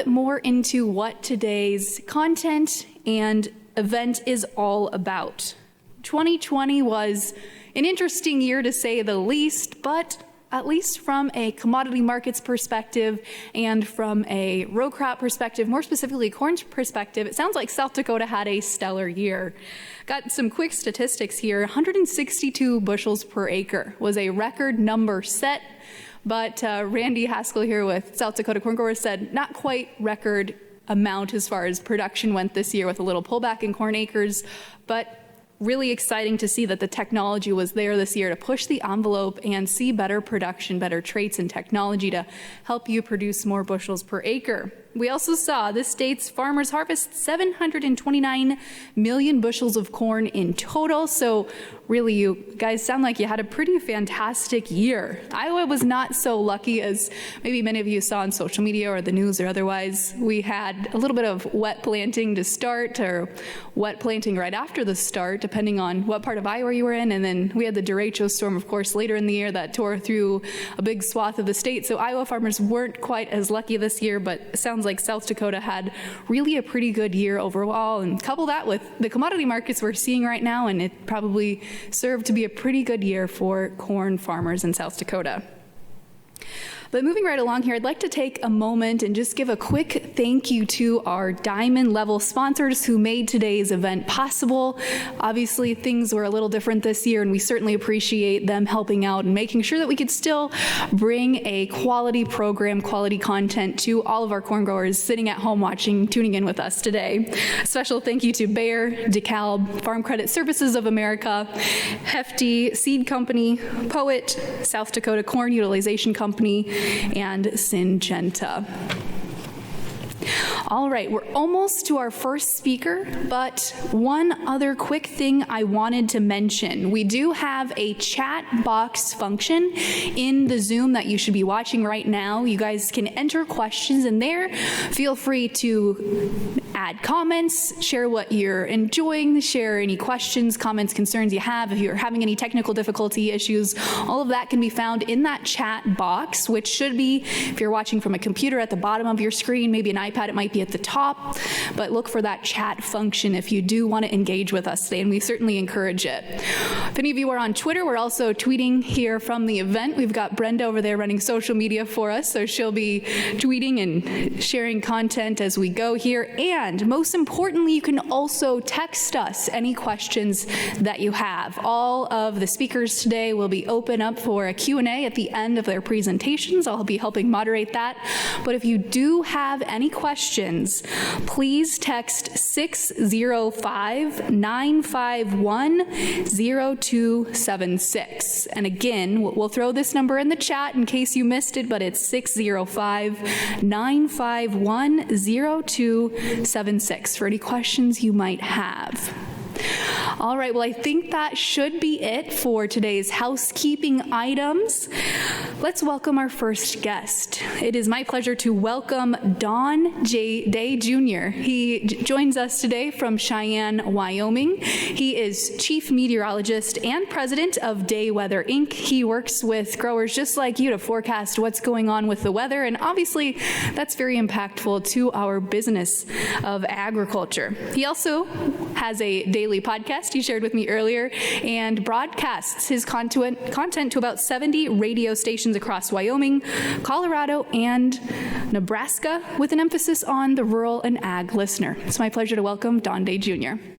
bit more into what today's content and event is all about. 2020 was an interesting year to say the least, but at least from a commodity markets perspective and from a row crop perspective, more specifically corn perspective, it sounds like South Dakota had a stellar year. Got some quick statistics here. 162 bushels per acre was a record number set, but Randy Haskell here with South Dakota Corn Growers said not quite record amount as far as production went this year, with a little pullback in corn acres, but really exciting to see that the technology was there this year to push the envelope and see better production, better traits and technology to help you produce more bushels per acre. We also saw this state's farmers harvest 729 million bushels of corn in total. So really, you guys sound like you had a pretty fantastic year. Iowa was not so lucky as maybe many of you saw on social media or the news or otherwise. We had a little bit of wet planting to start, or wet planting right after the start, depending on what part of Iowa you were in. And then we had the derecho storm, of course, later in the year that tore through a big swath of the state. So Iowa farmers weren't quite as lucky this year, but it sounds like South Dakota had really a pretty good year overall. And couple that with the commodity markets we're seeing right now, and it probably served to be a pretty good year for corn farmers in South Dakota. But moving right along here, I'd like to take a moment and just give a quick thank you to our diamond level sponsors who made today's event possible. Obviously, things were a little different this year, and we certainly appreciate them helping out and making sure that we could still bring a quality program, quality content to all of our corn growers sitting at home watching, tuning in with us today. A special thank you to Bayer, DeKalb, Farm Credit Services of America, Hefty Seed Company, Poet, South Dakota Corn Utilization Company, and Syngenta. All right, we're almost to our first speaker, but one other quick thing I wanted to mention. We do have a chat box function in the Zoom that you should be watching right now. You guys can enter questions in there. Feel free to add comments, share what you're enjoying, share any questions, comments, concerns you have. If you're having any technical difficulty issues, all of that can be found in that chat box, which should be, if you're watching from a computer, at the bottom of your screen, maybe an iPad, it might be at the top, but look for that chat function if you do want to engage with us today, and we certainly encourage it. If any of you are on Twitter, we're also tweeting here from the event. We've got Brenda over there running social media for us, so she'll be tweeting and sharing content as we go here. And most importantly, you can also text us any questions that you have. All of the speakers today will be open up for a Q&A at the end of their presentations. I'll be helping moderate that. But if you do have any questions, please text 605-951-0276. And again, we'll throw this number in the chat in case you missed it, but it's 605-951-0276 for any questions you might have. All right, well, I think that should be it for today's housekeeping items. Let's welcome our first guest. It is my pleasure to welcome Don J. Day Jr. He joins us today from Cheyenne, Wyoming. He is Chief Meteorologist and President of Day Weather, Inc. He works with growers just like you to forecast what's going on with the weather, and obviously that's very impactful to our business of agriculture. He also has a daily podcast he shared with me earlier and broadcasts his content to about 70 radio stations across Wyoming, Colorado, and Nebraska, with an emphasis on the rural and ag listener. It's my pleasure to welcome Don Day Jr.